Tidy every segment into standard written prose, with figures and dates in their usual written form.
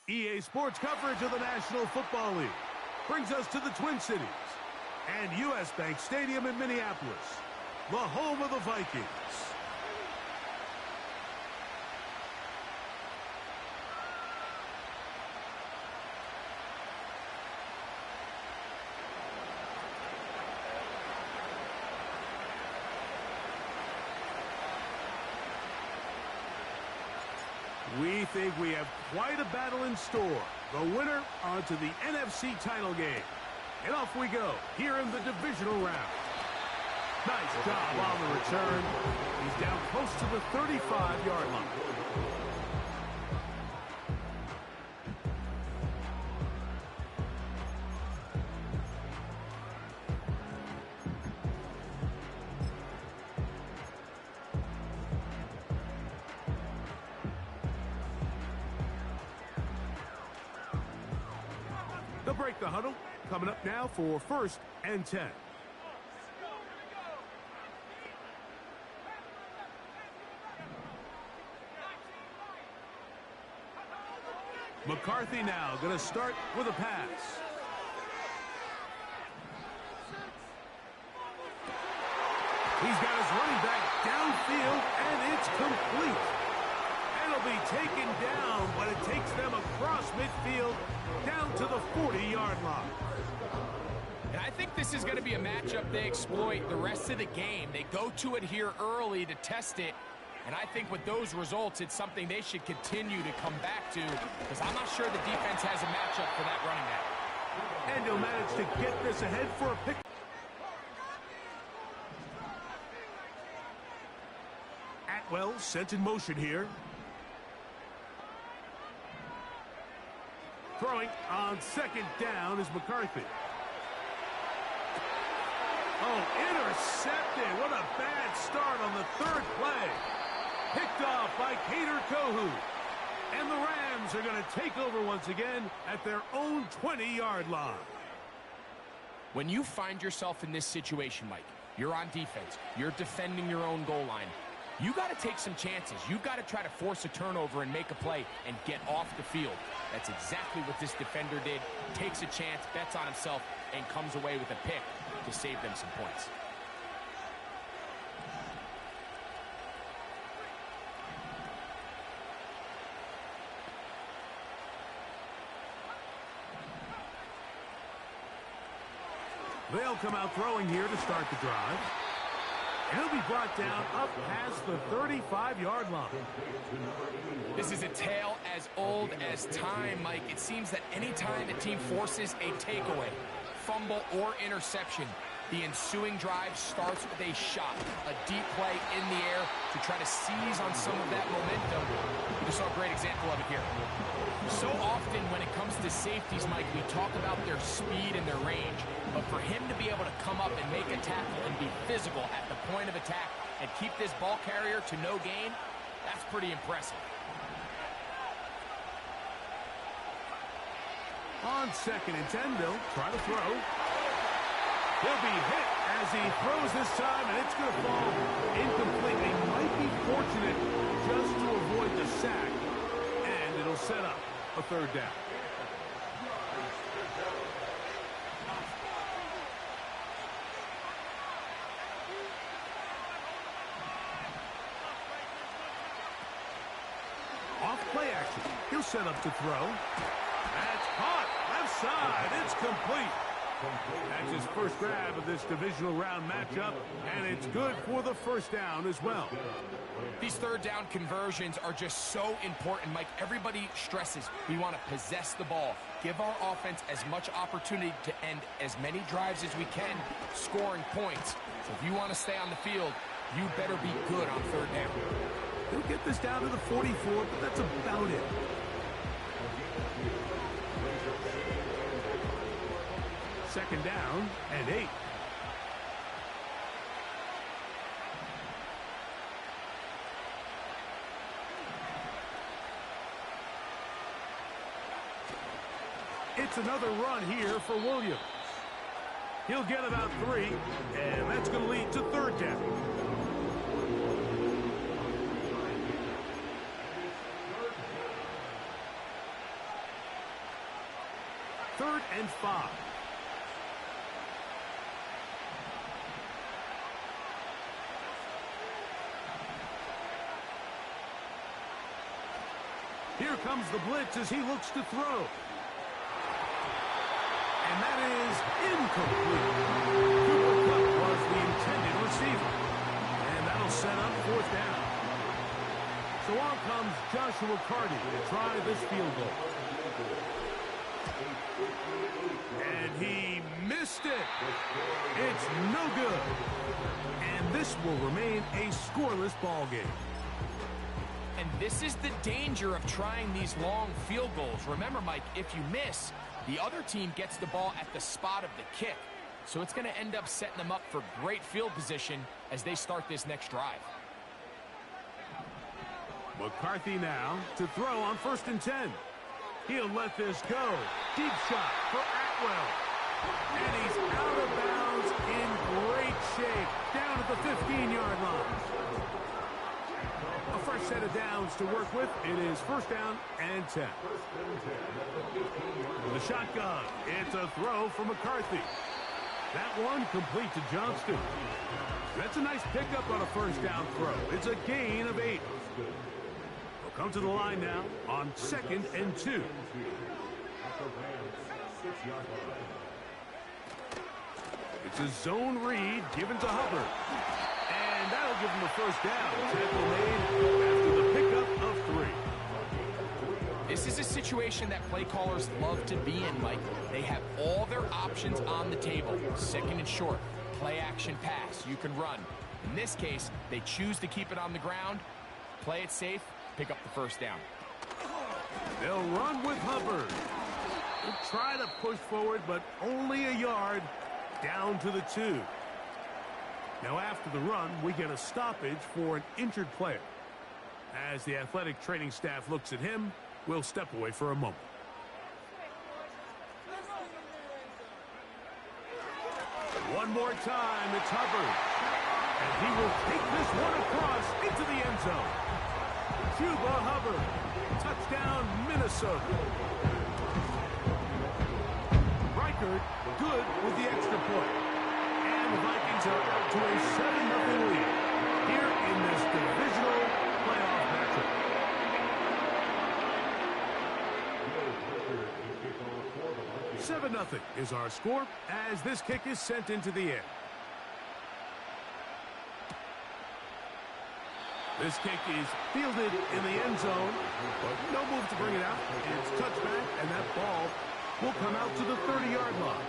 EA Sports coverage of the National Football League brings us to the Twin Cities and U.S. Bank Stadium in Minneapolis, the home of the Vikings. We think we have quite a battle in store. The winner onto the NFC title game. And off we go here in the divisional round. Nice job on the return. He's down close to the 35-yard line. They'll break the huddle. Coming up now for 1st and 10. McCarthy now going to start with a pass. He's got his running back downfield, and it's complete. It'll be taken down, but it takes them across midfield down to the 40-yard line. And I think this is going to be a matchup they exploit the rest of the game. They go to it here early to test it. And I think with those results, it's something they should continue to come back to, because I'm not sure the defense has a matchup for that running back. And he'll manage to get this ahead for a pick. Atwell sent in motion here. Throwing on 2nd down is McCarthy. Oh, intercepted. What a bad start on the 3rd play. Picked off by Kader Kohu. And the Rams are going to take over once again at their own 20-yard line. When you find yourself in this situation, Mike, you're on defense, you're defending your own goal line, you got to take some chances. You've got to try to force a turnover and make a play and get off the field. That's exactly what this defender did. Takes a chance, bets on himself, and comes away with a pick to save them some points. They'll come out throwing here to start the drive. And he'll be brought down up past the 35-yard line. This is a tale as old as time, Mike. It seems that any time the team forces a takeaway, fumble, or interception, the ensuing drive starts with a shot, a deep play in the air to try to seize on some of that momentum. We just saw a great example of it here. So often when it comes to safeties, Mike, we talk about their speed and their range, but for him to be able to come up and make a tackle and be physical at the point of attack and keep this ball carrier to no gain, that's pretty impressive. On 2nd and 10, they'll try to throw. He'll be hit as he throws this time, and it's going to fall incomplete. They might be fortunate just to avoid the sack, and it'll set up a 3rd down. Off play action. He'll set up to throw. That's caught. Left side. It's complete. That's his first grab of this divisional round matchup, and it's good for the 1st down as well. These 3rd down conversions are just so important, Mike. Everybody stresses we want to possess the ball, give our offense as much opportunity to end as many drives as we can, scoring points. So if you want to stay on the field, you better be good on 3rd down. He'll get this down to the 44, but that's about it. Second down and 8. It's another run here for Williams. He'll get about 3, and that's going to lead to 3rd down. and 5. Here comes the blitz as he looks to throw. And that is incomplete. Cooper Kupp was the intended receiver. And that'll set up 4th down. So on comes Joshua Carty to try this field goal. And he missed it. It's no good. And this will remain a scoreless ball game. And this is the danger of trying these long field goals. Remember, Mike, if you miss, the other team gets the ball at the spot of the kick. So it's going to end up setting them up for great field position as they start this next drive. McCarthy now to throw on 1st and 10. He'll let this go. Deep shot for Atwell. And he's out of bounds in great shape. Down at the 15-yard line. A fresh set of downs to work with. It is 1st down and 10. The shotgun. It's a throw for McCarthy. That one complete to Johnston. That's a nice pickup on a 1st down throw. It's a gain of 8. We'll come to the line now on 2nd and 2. It's a zone read given to Hubbard. And that'll give him a 1st down. Tackle made after the pickup of 3. This is a situation that play callers love to be in, Mike. They have all their options on the table. 2nd and short, play action pass, you can run. In this case, they choose to keep it on the ground, play it safe, pick up the 1st down. They'll run with Hubbard. They'll try to push forward, but only a yard down to the 2. Now after the run, we get a stoppage for an injured player. As the athletic training staff looks at him, we'll step away for a moment. One more time, it's Hubbard. And he will take this one across into the end zone. Cuba Hubbard. Touchdown, Minnesota. Reichert, good with the extra point. And the Vikings are up to a 7-0 lead here in this divisional playoff matchup. "7-0 is our score as this kick is sent into the air. This kick is fielded in the end zone, but no move to bring it out. It's touchback, and that ball will come out to the 30-yard line.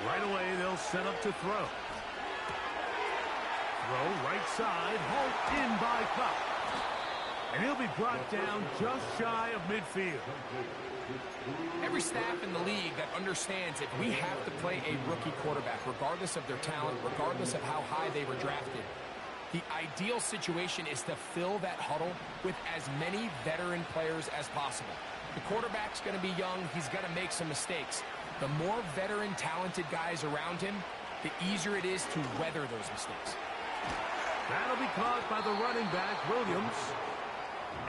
Right away, they'll set up to throw. Throw right side, hauled in by Kupp. And he'll be brought down just shy of midfield. Every staff in the league that understands that we have to play a rookie quarterback, regardless of their talent, regardless of how high they were drafted. The ideal situation is to fill that huddle with as many veteran players as possible. The quarterback's going to be young. He's going to make some mistakes. The more veteran, talented guys around him, the easier it is to weather those mistakes. That'll be caught by the running back, Williams.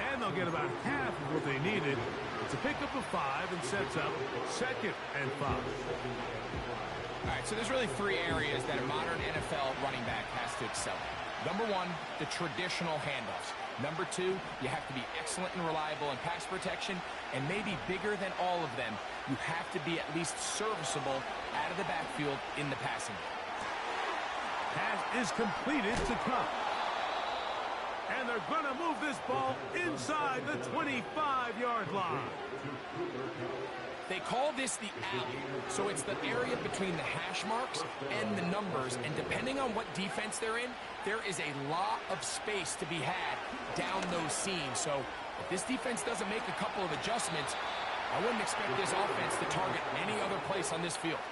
And they'll get about half of what they needed. It's a pickup of 5 and sets up 2nd and 5. All right, so there's really 3 areas that a modern NFL running back has to excel in. Number 1, the traditional handoffs. Number 2, you have to be excellent and reliable in pass protection. And maybe bigger than all of them, you have to be at least serviceable out of the backfield in the passing game. Pass is completed to Kupp. And they're going to move this ball inside the 25-yard line. They call this the alley, so it's the area between the hash marks and the numbers, and depending on what defense they're in, there is a lot of space to be had down those seams. So if this defense doesn't make a couple of adjustments, I wouldn't expect this offense to target any other place on this field.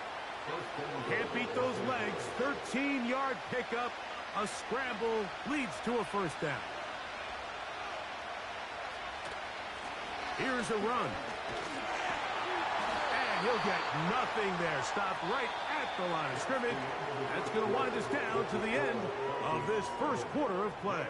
Can't beat those legs. 13-yard pickup. A scramble leads to a 1st down. Here's a run. And he'll get nothing there. Stopped right at the line of scrimmage. That's going to wind us down to the end of this first quarter of play.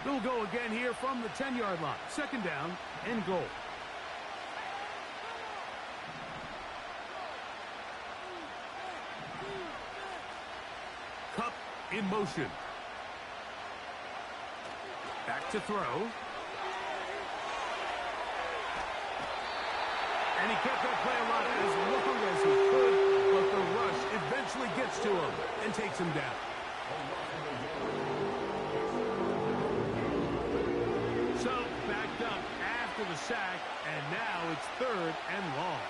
We'll go again here from the 10-yard line. Second down and goal. Cup in motion. Back to throw. And he kept that play alive as long as he could, but the rush eventually gets to him and takes him down. So, backed up after the sack, and now it's third and long.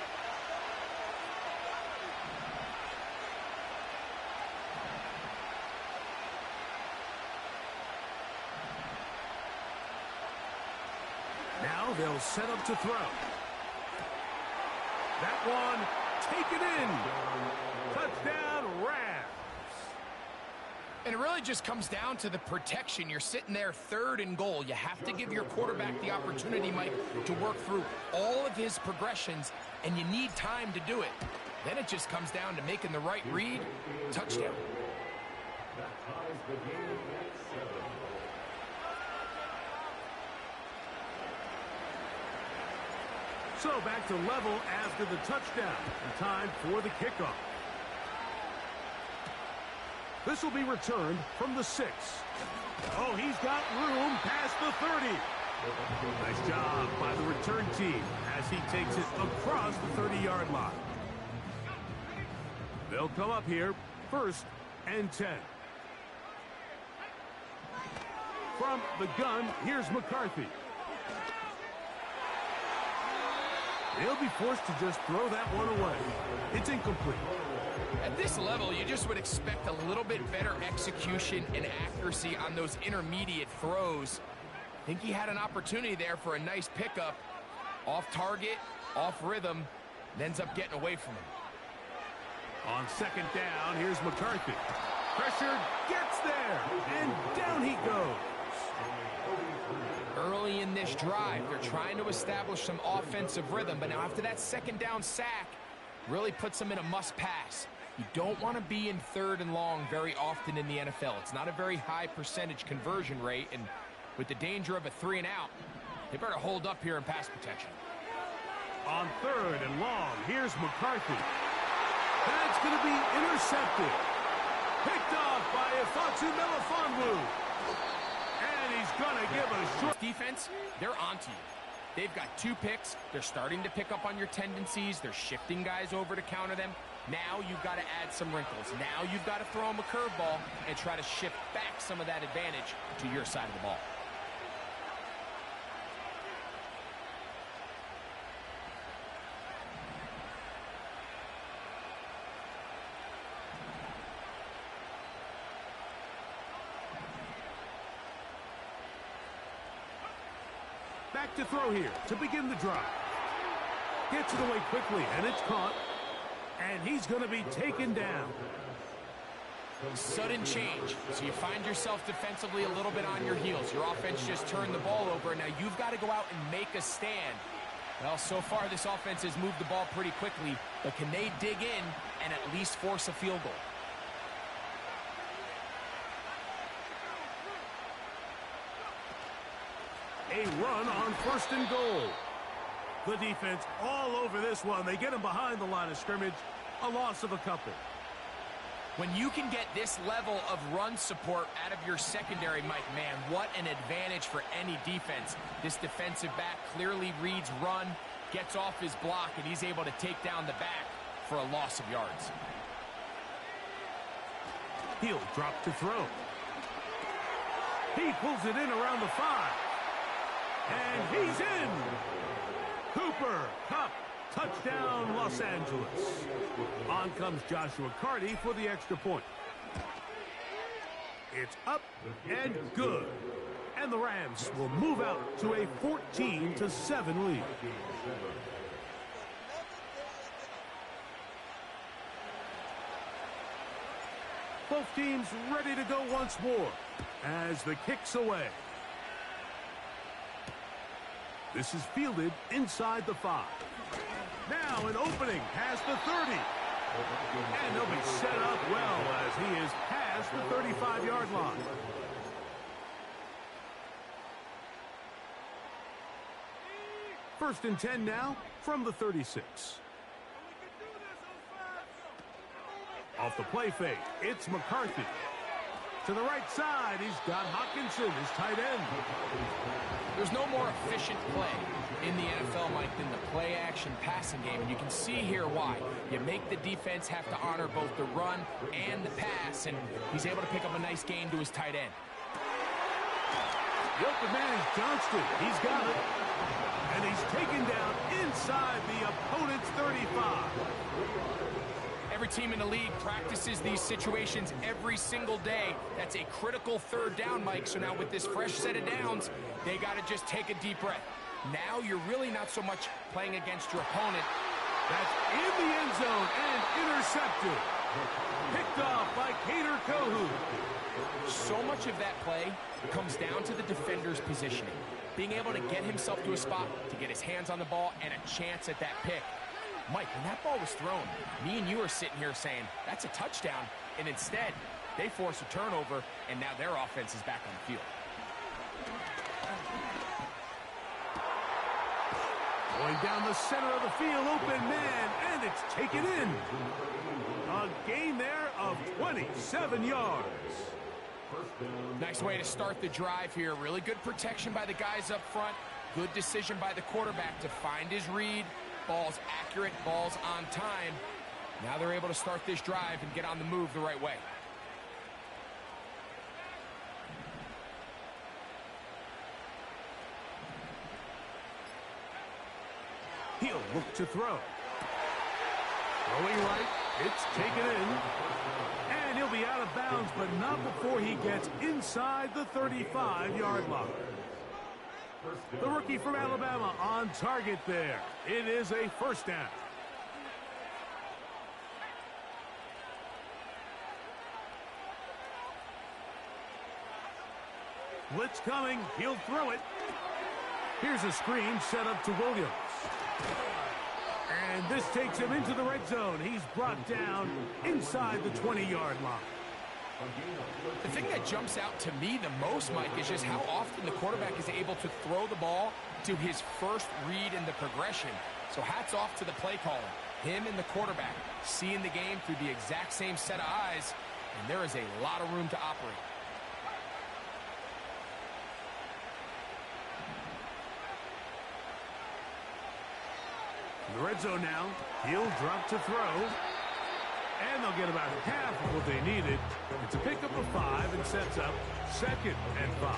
Now they'll set up to throw. That one, taken in. Touchdown, Rams. And it really just comes down to the protection. You're sitting there third and goal. You have to give your quarterback the opportunity, Mike, to work through all of his progressions, and you need time to do it. Then it just comes down to making the right read. Touchdown. So back to level after the touchdown. And time for the kickoff. This will be returned from the 6. Oh, he's got room past the 30. Nice job by the return team as he takes it across the 30-yard line. They'll come up here, 1st and 10. From the gun, here's McCarthy. They'll be forced to just throw that one away. It's incomplete. At this level, you just would expect a little bit better execution and accuracy on those intermediate throws. I think he had an opportunity there for a nice pickup. Off target, off rhythm, and ends up getting away from him. On second down, here's McCarthy. Pressure gets there, and down he goes. Early in this drive, they're trying to establish some offensive rhythm, but now after that second down sack, really puts them in a must-pass. You don't want to be in 3rd and long very often in the NFL. It's not a very high percentage conversion rate, and with the danger of a 3 and out, they better hold up here in pass protection. On 3rd and long, here's McCarthy. That's going to be intercepted. Picked off by Ifatsu Melifonwu. And he's going to give a short... Defense, they're onto you. They've got 2 picks. They're starting to pick up on your tendencies. They're shifting guys over to counter them. Now you've got to add some wrinkles. Now you've got to throw them a curveball and try to shift back some of that advantage to your side of the ball. Back to throw here to begin the drive. Gets it away quickly, and it's caught. And he's going to be taken down. Sudden change. So you find yourself defensively a little bit on your heels. Your offense just turned the ball over. Now you've got to go out and make a stand. Well, so far this offense has moved the ball pretty quickly. But can they dig in and at least force a field goal? A run on 1st and goal. The defense all over this one. They get him behind the line of scrimmage. A loss of a couple. When you can get this level of run support out of your secondary, Mike, man, what an advantage for any defense. This defensive back clearly reads run, gets off his block, and he's able to take down the back for a loss of yards. He'll drop to throw. He pulls it in around the 5. And he's in. Cooper Kupp, touchdown Los Angeles. On comes Joshua Carty for the extra point. It's up and good. And the Rams will move out to a 14-7 lead. Both teams ready to go once more as the kick's away. This is fielded inside the 5. Now an opening past the 30. And he'll be set up well as he is past the 35-yard line. First and 10 now from the 36. Off the play fake, it's McCarthy. To the right side, he's got Hockenson, his tight end. There's no more efficient play in the NFL, Mike, than the play-action passing game. And you can see here why. You make the defense have to honor both the run and the pass, and he's able to pick up a nice gain to his tight end. The open man is Johnston. He's got it. And he's taken down inside the opponent's 35. Every team in the league practices these situations every single day. That's a critical third down, Mike. So now with this fresh set of downs, they got to just take a deep breath. Now you're really not so much playing against your opponent. That's in the end zone and intercepted. Picked off by Cater Kohu. So much of that play comes down to the defender's positioning. Being able to get himself to a spot, to get his hands on the ball, and a chance at that pick. Mike, when that ball was thrown, me and you are sitting here saying, that's a touchdown, and instead, they force a turnover, and now their offense is back on the field. Going down the center of the field, open man, and it's taken in. A gain there of 27 yards. Nice way to start the drive here. Really good protection by the guys up front. Good decision by the quarterback to find his read. Ball's accurate, ball's on time. Now they're able to start this drive and get on the move the right way. He'll look to throw. Throwing right, it's taken in. And he'll be out of bounds, but not before he gets inside the 35-yard line. The rookie from Alabama on target there. It is a first down. Blitz coming. He'll throw it. Here's a screen set up to Williams. And this takes him into the red zone. He's brought down inside the 20-yard line. The thing that jumps out to me the most, Mike, is just how often the quarterback is able to throw the ball to his first read in the progression. So hats off to the play caller. Him and the quarterback seeing the game through the exact same set of eyes, and there is a lot of room to operate. In the red zone now, he'll drop to throw. And they'll get about half of what they needed. It's a pickup of 5 and sets up 2nd and 5.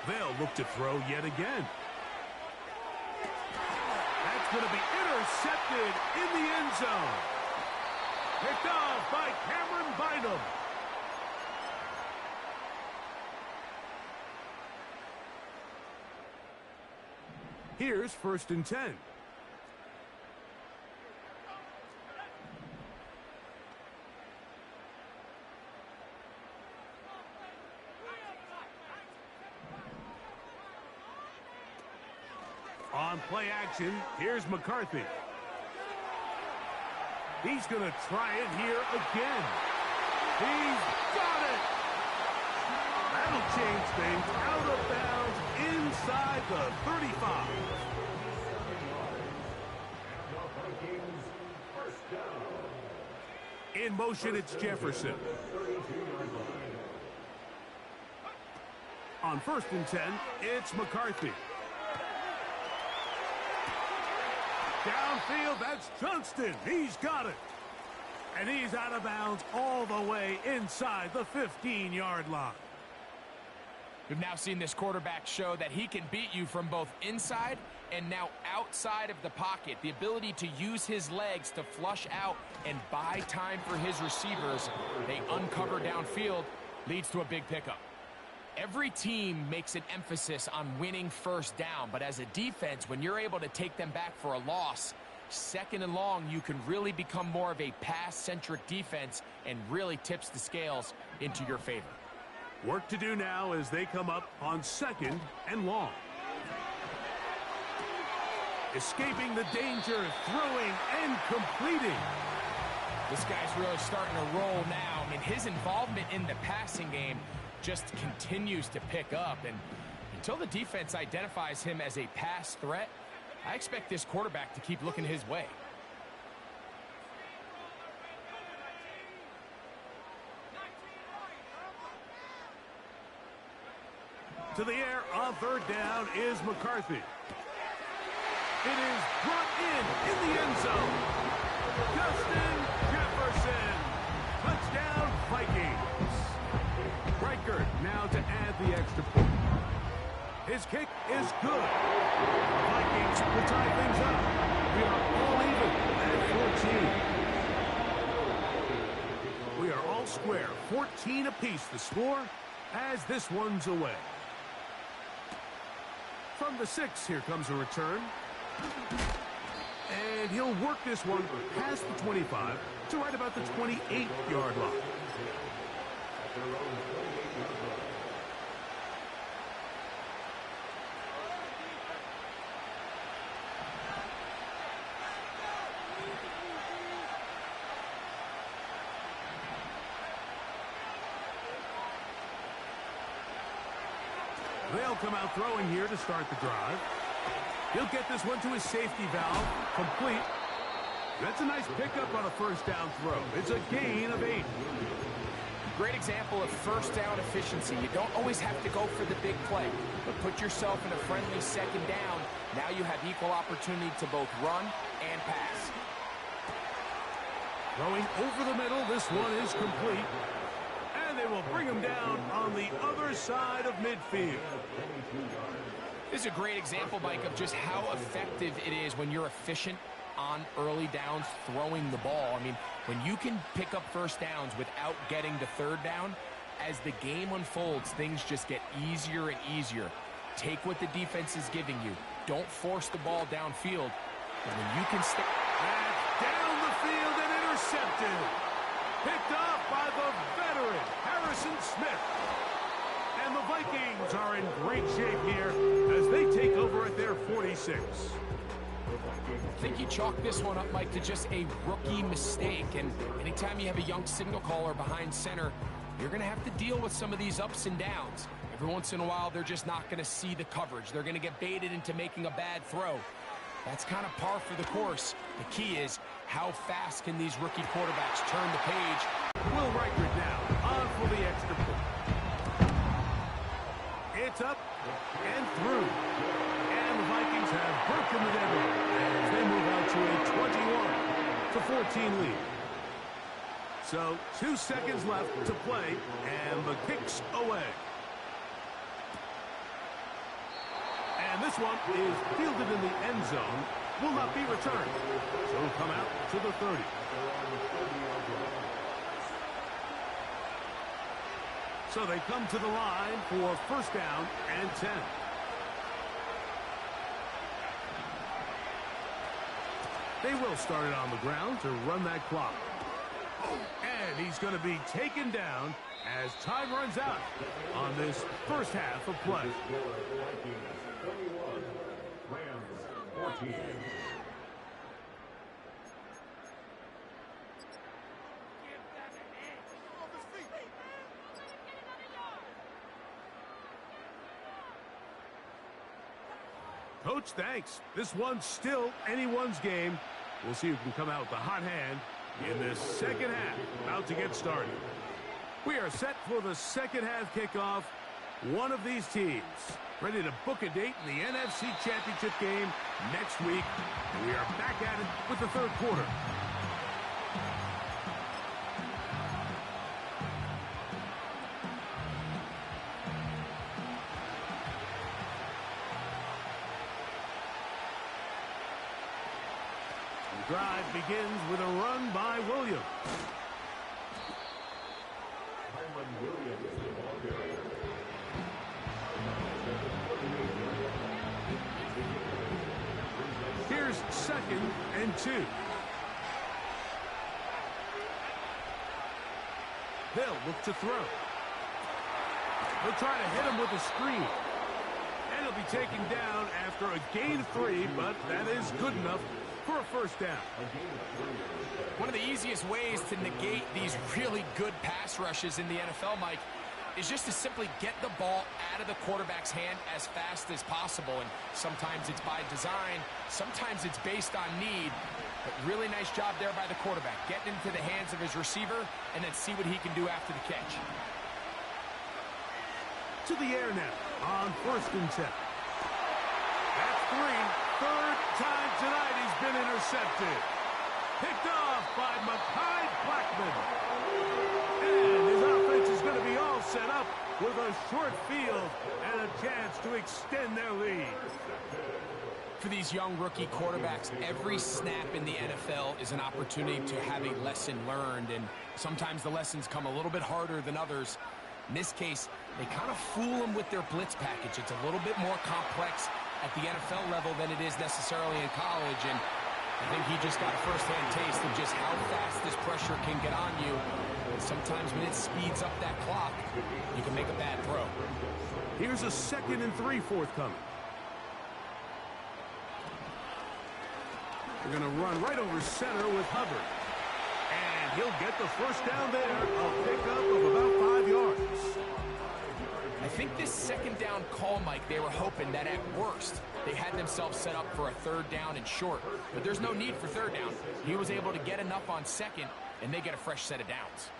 They'll look to throw yet again. Going to be intercepted in the end zone. Picked off by Cameron Bynum. Here's 1st and 10. On play action, here's McCarthy. He's going to try it here again. He's got it! That'll change things out of bounds inside the 35. In motion, it's Jefferson. On 1st and 10, it's McCarthy. Downfield, that's Johnston. He's got it. And he's out of bounds all the way inside the 15-yard line. We've now seen this quarterback show that he can beat you from both inside and now outside of the pocket. The ability to use his legs to flush out and buy time for his receivers. They uncover downfield, leads to a big pickup. Every team makes an emphasis on winning first down, but as a defense, when you're able to take them back for a loss, second and long, you can really become more of a pass-centric defense and really tips the scales into your favor. Work to do now as they come up on second and long. Escaping the danger, throwing and completing. This guy's really starting to roll now. I mean, his involvement in the passing game just continues to pick up. And until the defense identifies him as a pass threat, I expect this quarterback to keep looking his way. To the air on third down is McCarthy. It is brought in the end zone. Justin Jefferson. Touchdown, Vikings. Reichert now to add the extra point. His kick is good. The Vikings will tie things up. We are all even at 14. We are all square. 14 apiece the score as this one's away. From the 6, here comes a return. And he'll work this one past the 25 to right about the 28-yard line. They'll come out throwing here to start the drive. He'll get this one to his safety valve, complete. That's a nice pickup on a first down throw. It's a gain of 8. Great example of first down efficiency. You don't always have to go for the big play, but put yourself in a friendly second down. Now you have equal opportunity to both run and pass. Going over the middle, this one is complete. And they will bring him down on the other side of midfield. This is a great example, Mike, of just how effective it is when you're efficient on early downs throwing the ball. I mean, when you can pick up first downs without getting to third down, as the game unfolds, things just get easier and easier. Take what the defense is giving you. Don't force the ball downfield. And when you can stay... Down the field and intercepted. Picked off by the veteran, Harrison Smith. And the Vikings are in great shape here as they take over at their 46. I think you chalk this one up, Mike, to just a rookie mistake. And anytime you have a young signal caller behind center, you're going to have to deal with some of these ups and downs. Every once in a while, they're just not going to see the coverage. They're going to get baited into making a bad throw. That's kind of par for the course. The key is, how fast can these rookie quarterbacks turn the page? Will Reichert now on for the extra point. It's up and through. And the Vikings have broken the deadlock as they move out to a 21-14 lead. So 2 seconds left to play, and the kick's away. And this one is fielded in the end zone, will not be returned. So it'll come out to the 30. So they come to the line for first down and 10. They will start it on the ground to run that clock. And he's going to be taken down as time runs out on this first half of play. Coach, thanks. This one's still anyone's game. We'll see who can come out with the hot hand in this second half. About to get started. We are set for the second half kickoff. One of these teams ready to book a date in the NFC Championship game next week. And we are back at it with the third quarter. The drive begins with a run by Williams. Here's 2nd and 2. They'll look to throw. They'll try to hit him with a screen. And he'll be taken down after a gain of 3, but that is good enough for a first down. One of the easiest ways to negate these really good pass rushes in the NFL, Mike, is just to simply get the ball out of the quarterback's hand as fast as possible. And sometimes it's by design, sometimes it's based on need. But really nice job there by the quarterback, getting into the hands of his receiver and then see what he can do after the catch. To the air now on 1st and 10. That's 3. 3rd time tonight he's been intercepted. Picked off by Mekhi Blackman. And his offense is going to be all set up with a short field and a chance to extend their lead. For these young rookie quarterbacks, every snap in the NFL is an opportunity to have a lesson learned, and sometimes the lessons come a little bit harder than others. In this case, they kind of fool them with their blitz package. It's a little bit more complex at the NFL level than it is necessarily in college, and I think he just got a first-hand taste of just how fast this pressure can get on you. And sometimes when it speeds up that clock, you can make a bad throw. Here's a 2nd and 3 forthcoming. They're going to run right over center with Hubbard. And he'll get the first down there, a pickup of about 5 yards. I think this 2nd down call, Mike, they were hoping that at worst they had themselves set up for a 3rd down and short. But there's no need for 3rd down. He was able to get enough on 2nd, and they get a fresh set of downs.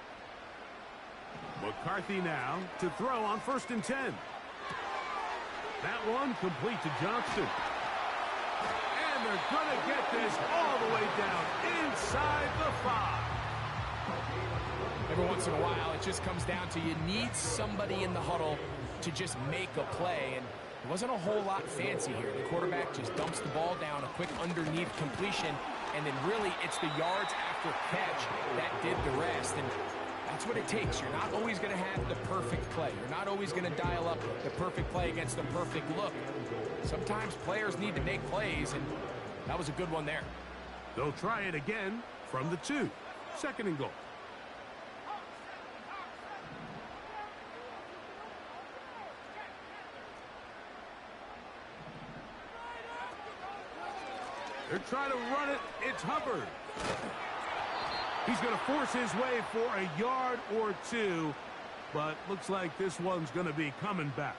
McCarthy now to throw on 1st and 10. That one complete to Johnston. And they're going to get this all the way down inside the 5. Every once in a while, it just comes down to you need somebody in the huddle to just make a play. And it wasn't a whole lot fancy here. The quarterback just dumps the ball down, a quick underneath completion, and then really it's the yards after catch that did the rest. And that's what it takes. You're not always going to have the perfect play. You're not always going to dial up the perfect play against the perfect look. Sometimes players need to make plays, and that was a good one there. They'll try it again from the 2. 2nd and goal. They're trying to run it. It's Hubbard. He's going to force his way for a yard or 2, but looks like this one's going to be coming back.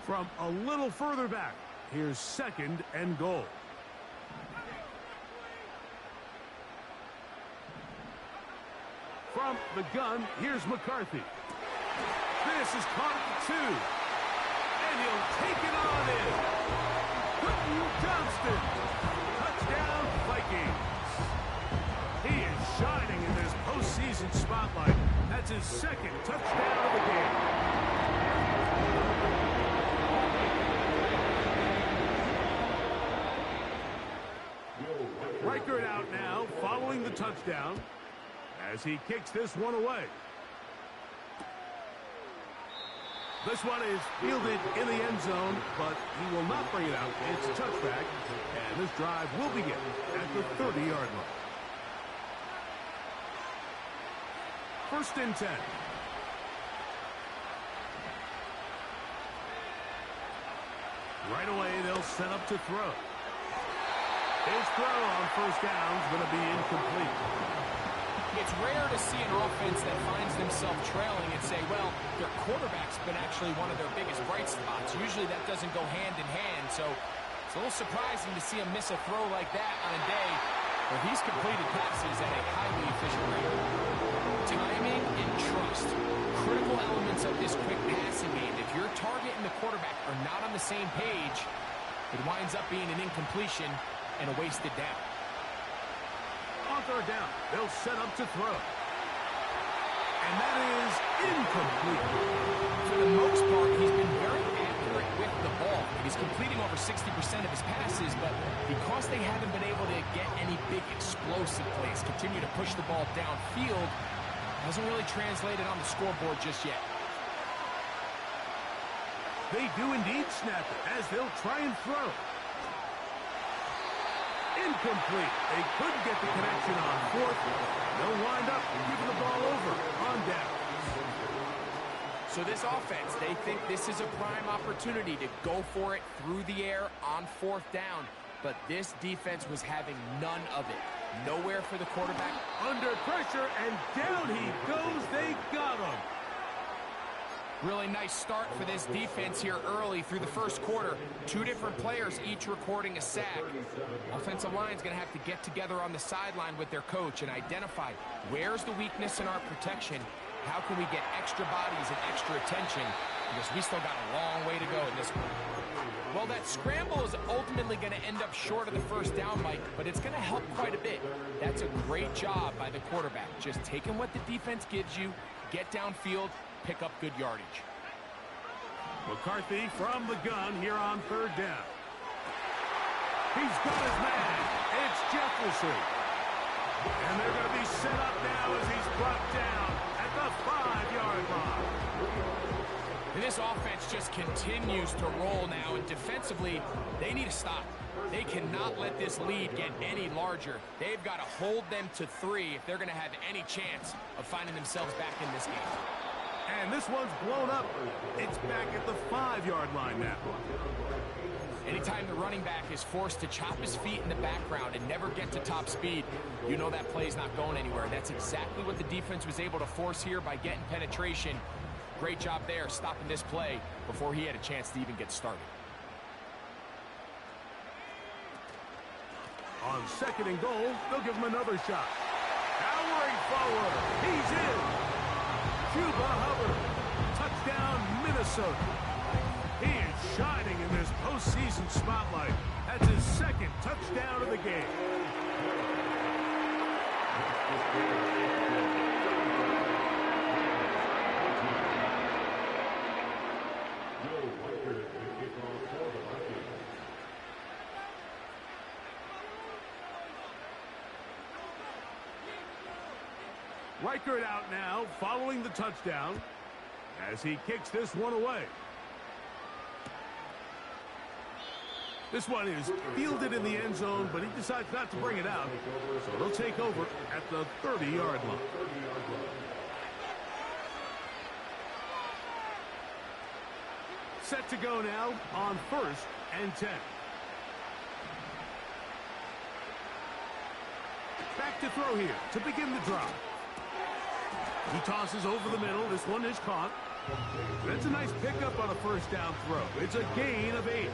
From a little further back, here's 2nd and goal. From the gun, here's McCarthy. This is caught at the 2. And he'll take it on in. Quentin Johnston. Touchdown, Vikings. He is shining in this postseason spotlight. That's his 2nd touchdown of the game. Reichert out now, following the touchdown, as he kicks this one away. This one is fielded in the end zone, but he will not bring it out. It's a touchback, and this drive will begin at the 30-yard line. 1st and 10. Right away, they'll set up to throw. His throw on 1st down is going to be incomplete. It's rare to see an offense that finds themselves trailing and say, well, their quarterback's been actually one of their biggest bright spots. Usually that doesn't go hand in hand, so it's a little surprising to see him miss a throw like that on a day where he's completed passes at a highly efficient rate. Timing and trust, critical elements of this quick passing game. If your target and the quarterback are not on the same page, it winds up being an incompletion and a wasted down. On 3rd down, they'll set up to throw. And that is incomplete. For the most part, he's been very accurate with the ball. He's completing over 60% of his passes, but because they haven't been able to get any big explosive plays, continue to push the ball downfield, hasn't really translated on the scoreboard just yet. They do indeed snap it as they'll try and throw. Incomplete. They couldn't get the connection on fourth. They'll wind up giving the ball over on down. So this offense, they think this is a prime opportunity to go for it through the air on fourth down. But this defense was having none of it. Nowhere for the quarterback. Under pressure, and down he goes. They got him. Really nice start for this defense here early through the first quarter. Two different players each recording a sack. Offensive line's going to have to get together on the sideline with their coach and identify where's the weakness in our protection. How can we get extra bodies and extra attention? Because we still got a long way to go in this one. Well, that scramble is ultimately going to end up short of the first down, Mike, but it's going to help quite a bit. That's a great job by the quarterback. Just taking what the defense gives you, get downfield, pick up good yardage. McCarthy from the gun here on third down. He's got his man. It's Jefferson. And they're going to be set up now as he's brought down at the 5-yard line. And this offense just continues to roll now, and defensively, they need to stop. They cannot let this lead get any larger. They've got to hold them to 3 if they're going to have any chance of finding themselves back in this game. And this one's blown up. It's back at the 5-yard line now. Anytime the running back is forced to chop his feet in the background and never get to top speed, you know that play's not going anywhere. That's exactly what the defense was able to force here by getting penetration. Great job there stopping this play before he had a chance to even get started. On 2nd and goal, they'll give him another shot. Powering forward. He's in. Cuba Hubbard. Touchdown, Minnesota. He is shining in this postseason spotlight. That's his 2nd touchdown of the game. Reichert out now following the touchdown as he kicks this one away. This one is fielded in the end zone, but he decides not to bring it out. So they'll take over at the 30-yard line. Set to go now on 1st and 10. Back to throw here to begin the drive. He tosses over the middle. This one is caught. That's a nice pickup on a first down throw. It's a gain of 8.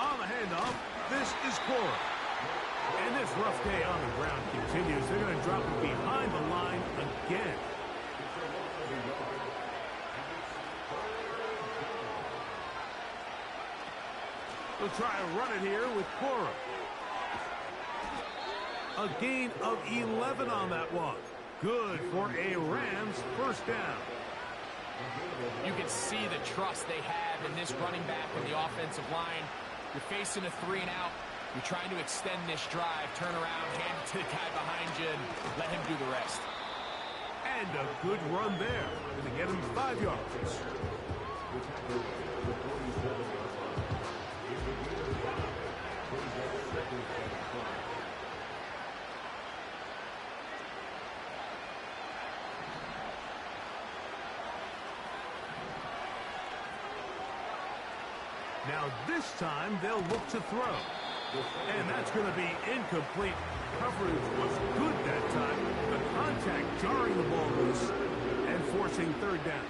On the handoff, this is Cora. And this rough day on the ground continues. They're going to drop it behind the line again. They'll try and run it here with Cora. A gain of 11 on that one. Good for a Rams first down. You can see the trust they have in this running back and the offensive line. You're facing a 3 and out. You're trying to extend this drive, turn around, hand it to the guy behind you, and let him do the rest. And a good run there to get him 5 yards. Now this time they'll look to throw. And that's going to be incomplete. Coverage was good that time. The contact jarring the ball loose and forcing 3rd down.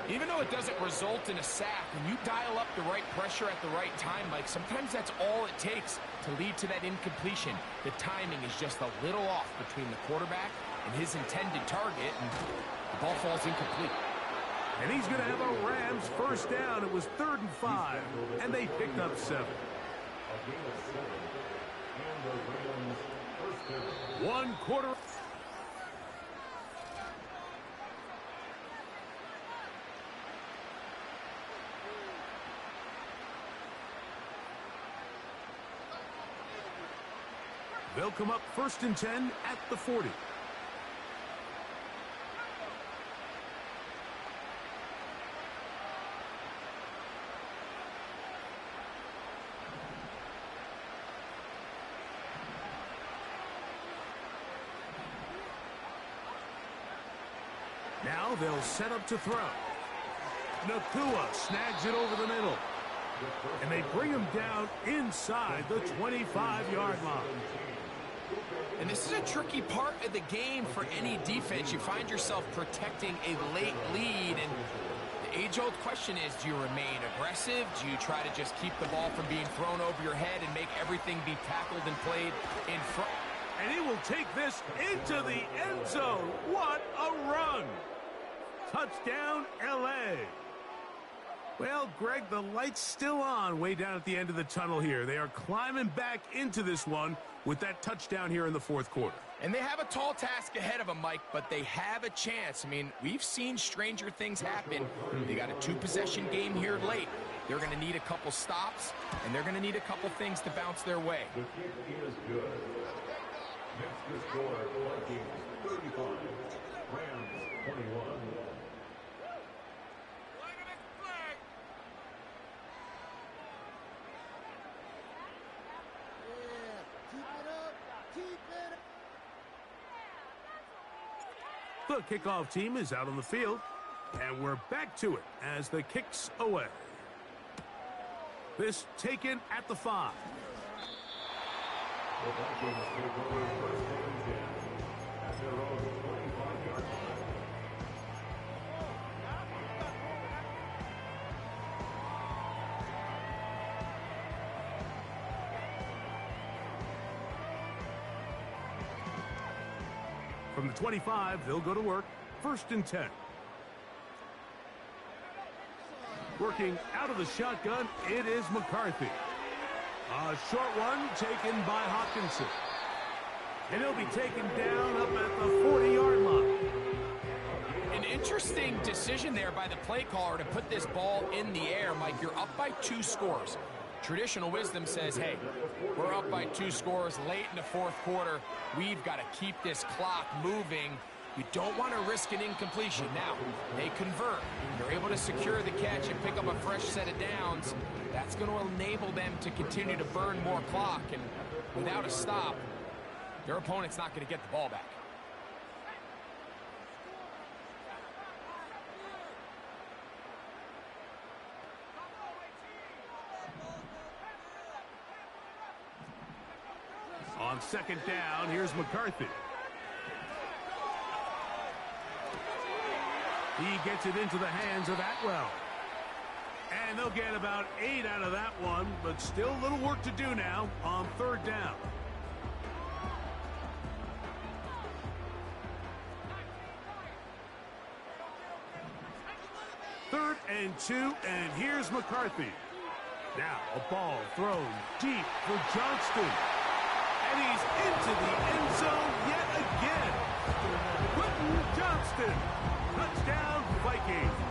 Even though it doesn't result in a sack, when you dial up the right pressure at the right time, Mike, sometimes that's all it takes to lead to that incompletion. The timing is just a little off between the quarterback and his intended target, and the ball falls incomplete. And he's going to have a Rams first down. It was 3rd and 5, and they picked up 7. 1 quarter. They'll come up 1st and 10 at the 40. Now they'll set up to throw. Nakua snags it over the middle. And they bring him down inside the 25-yard line. And this is a tricky part of the game for any defense. You find yourself protecting a late lead, and the age-old question is, do you remain aggressive? Do you try to just keep the ball from being thrown over your head and make everything be tackled and played in front? And he will take this into the end zone. What a run! Touchdown, L.A. Well, Greg, the light's still on way down at the end of the tunnel here. They are climbing back into this one with that touchdown here in the 4th quarter. And they have a tall task ahead of them, Mike, but they have a chance. I mean, we've seen stranger things happen. They got a 2-possession game here late. They're going to need a couple stops, and they're going to need a couple things to bounce their way. The kick is good. Next to score, Vikings 35, Rams 21. The kickoff team is out on the field, and we're back to it as the kick's away. This taken at the 5. The Vikings take over 1st and 10 at their own 25-yard line. From the 25, they'll go to work. 1st and 10. Working out of the shotgun, it is McCarthy. A short one taken by Hopkinson. And he'll be taken down up at the 40-yard line. An interesting decision there by the play caller to put this ball in the air. Mike, you're up by 2 scores. Traditional wisdom says, hey, we're up by 2 scores late in the 4th quarter. We've got to keep this clock moving. You don't want to risk an incompletion. Now, they convert. They're able to secure the catch and pick up a fresh set of downs. That's going to enable them to continue to burn more clock. And without a stop, their opponent's not going to get the ball back. On 2nd down, here's McCarthy. He gets it into the hands of Atwell. And they'll get about 8 out of that one, but still a little work to do now on 3rd down. 3rd and 2, and here's McCarthy. Now a ball thrown deep for Johnston. And he's into the end zone yet again. Quentin Johnston. Touchdown, Vikings.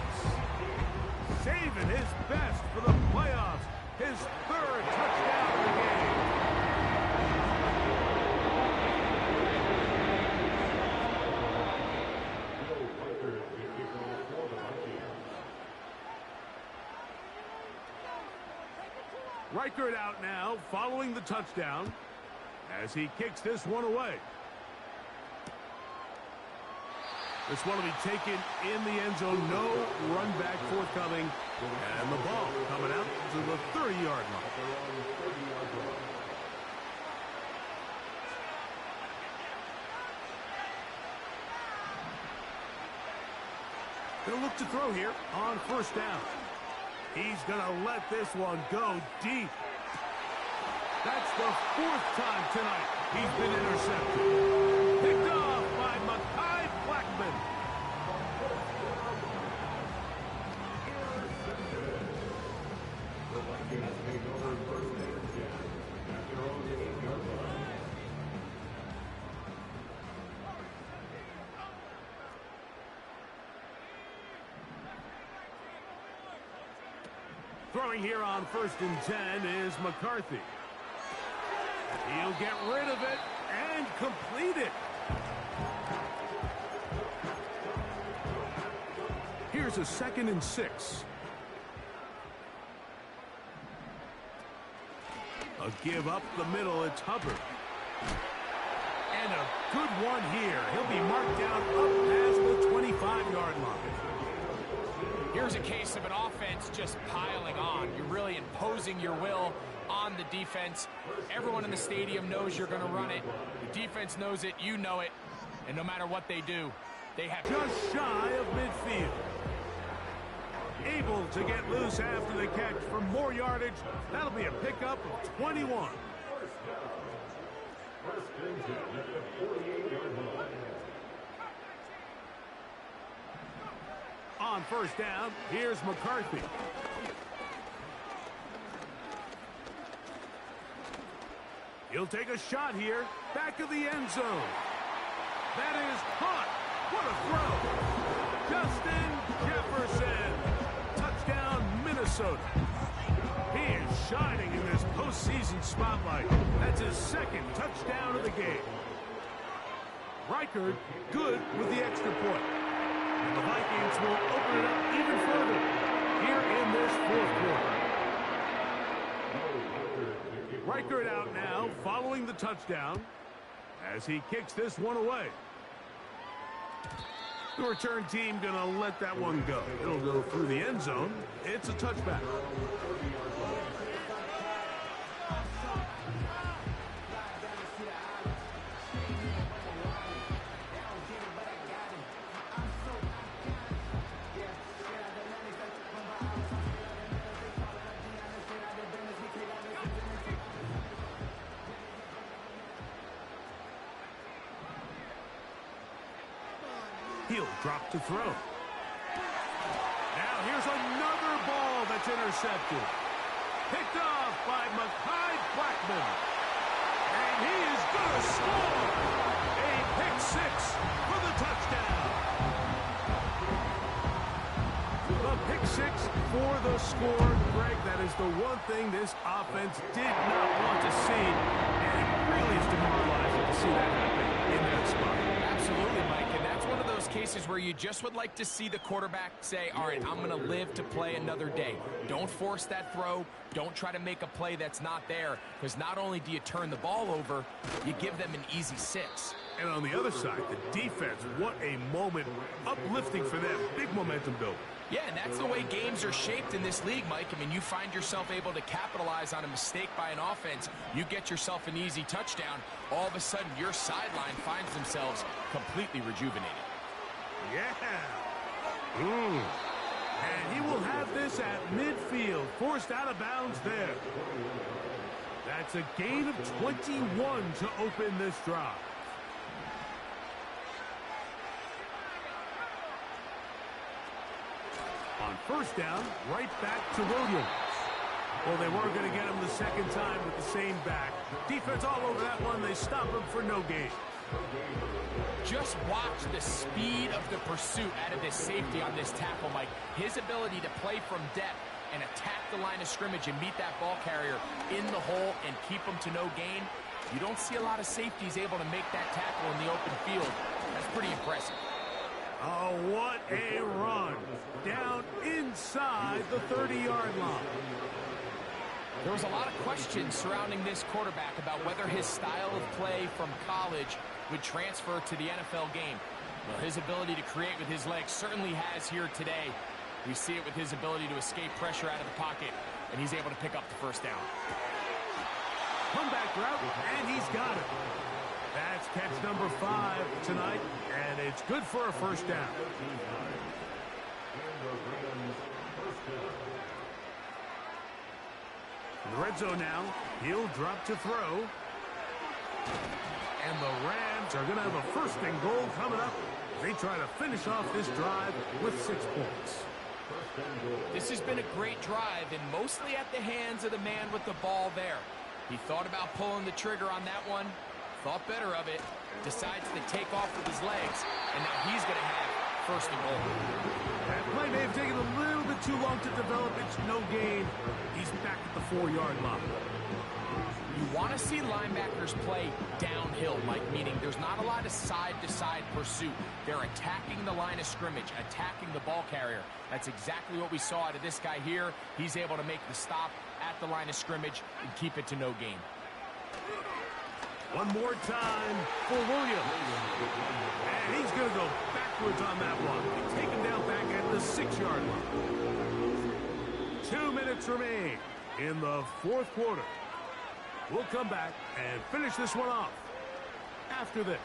Saving his best for the playoffs. His 3rd touchdown of the game. Reichert out now following the touchdown as he kicks this one away. This one will be taken in the end zone. No run back forthcoming. And the ball coming out to the 30-yard line. They'll look to throw here on 1st down. He's going to let this one go deep. That's the 4th time tonight he's been intercepted. Picked off by Mekhi Blackman. Throwing here on 1st and 10 is McCarthy. He'll get rid of it and complete it. Here's a 2nd and 6. A give up the middle. It's Hubbard. And a good one here. He'll be marked down up past the 25-yard line. Here's a case of an offense just piling on. You're really imposing your will on the defense. Everyone in the stadium knows you're going to run it. The defense knows it. You know it. And no matter what they do, they have... Just shy of midfield. Able to get loose after the catch for more yardage. That'll be a pickup of 21. On 1st down, here's McCarthy. He'll take a shot here. Back of the end zone. That is caught. What a throw. Justin Jefferson. Touchdown, Minnesota. He is shining in this postseason spotlight. That's his 2nd touchdown of the game. Reichard good with the extra point. And the Vikings will open it up even further here in this 4th quarter. Reichard out now following the touchdown as he kicks this one away. The return team going to let that one go. It'll go through the end zone. It's a touchback. He'll drop to throw. Now here's another ball that's intercepted. Picked off by Mekhi Blackman. And he is going to score. A pick 6 for the touchdown. The pick 6 for the score. Greg, that is the one thing this offense did not want to see. And it really is demoralizing to see that happen in that spot. Absolutely, Mike, and that's one of those cases where you just would like to see the quarterback say, all right, I'm going to live to play another day. Don't force that throw. Don't try to make a play that's not there, because not only do you turn the ball over, you give them an easy 6. And on the other side, the defense, what a moment. Uplifting for them. Big momentum building. Yeah, and that's the way games are shaped in this league, Mike. I mean, you find yourself able to capitalize on a mistake by an offense. You get yourself an easy touchdown. All of a sudden, your sideline finds themselves completely rejuvenated. Yeah. And he will have this at midfield. Forced out of bounds there. That's a gain of 21 to open this drive. On 1st down, right back to Williams. Well, they weren't going to get him the 2nd time with the same back. Defense all over that one. They stop him for no gain. Just watch the speed of the pursuit out of this safety on this tackle, Mike. His ability to play from depth and attack the line of scrimmage and meet that ball carrier in the hole and keep him to no gain. You don't see a lot of safeties able to make that tackle in the open field. That's pretty impressive. Oh, what a run. Down inside the 30-yard line. There was a lot of questions surrounding this quarterback about whether his style of play from college would transfer to the NFL game. Well, his ability to create with his legs certainly has here today. We see it with his ability to escape pressure out of the pocket, and he's able to pick up the 1st down. Comeback route, and he's got it. That's catch number 5 tonight, and it's good for a 1st down. In the red zone now, he'll drop to throw. And the Rams are going to have a 1st and goal coming up. They try to finish off this drive with 6 points. This has been a great drive, and mostly at the hands of the man with the ball there. He thought about pulling the trigger on that one, thought better of it, decides to take off with his legs, and now he's going to have first and goal. That play may have taken a little bit too long to develop. It's no gain. He's back at the 4-yard line. You want to see linebackers play downhill, Mike, meaning there's not a lot of side-to-side pursuit. They're attacking the line of scrimmage, attacking the ball carrier. That's exactly what we saw out of this guy here. He's able to make the stop at the line of scrimmage and keep it to no gain. One more time for Williams. And he's going to go backwards on that one. Take him down back at the 6-yard line. 2 minutes remain in the fourth quarter. We'll come back and finish this one off after this.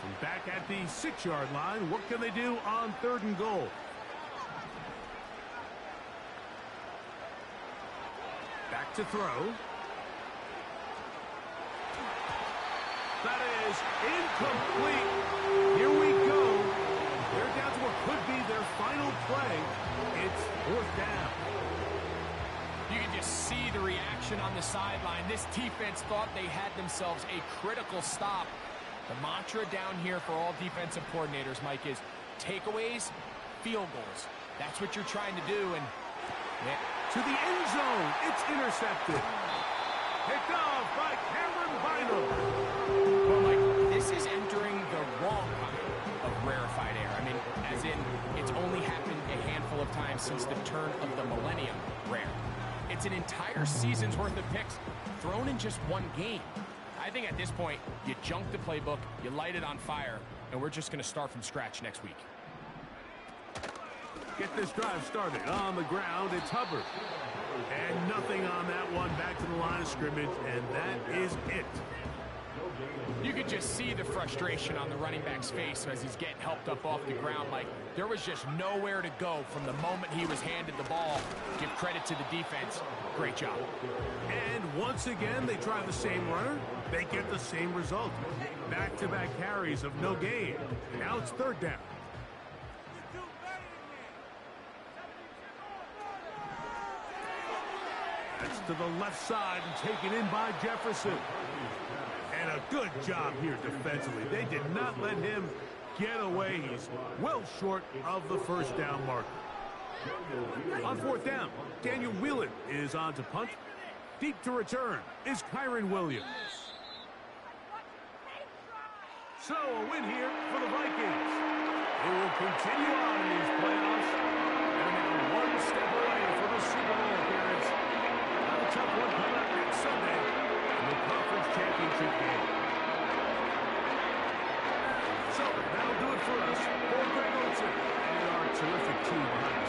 From back at the 6-yard line, what can they do on 3rd and goal? Back to throw. That is incomplete. Here we go. They're down to what could be their final play. It's 4th down. You can just see the reaction on the sideline. This defense thought they had themselves a critical stop. The mantra down here for all defensive coordinators, Mike, is takeaways, field goals. That's what you're trying to do. And to the end zone, it's intercepted. Picked off by Cameron Bynum. Well, Mike, this is entering the wrong kind of rarefied air. I mean, as in, it's only happened a handful of times since the turn of the millennium rare. It's an entire season's worth of picks thrown in just one game. I think at this point, you junk the playbook, you light it on fire, and we're just going to start from scratch next week. Get this drive started. On the ground, it's Hubbard. And nothing on that one. Back to the line of scrimmage, and that is it. You could just see the frustration on the running back's face as he's getting helped up off the ground. Like, there was just nowhere to go from the moment he was handed the ball. Give credit to the defense. Great job. And once again, they try the same runner. They get the same result. Back-to-back carries of no gain. Now it's 3rd down. That's to the left side and taken in by Jefferson. And a good job here defensively. They did not let him get away. He's well short of the 1st down marker. On 4th down, Daniel Whelan is on to punt. Deep to return is Kyron Williams. So a win here for the Vikings. They will continue on in these playoffs. They're now 1 step away from a Super Bowl appearance. A tough one coming up next Sunday in the conference championship game. So that'll do it for us. For Greg Olsen and our terrific team behind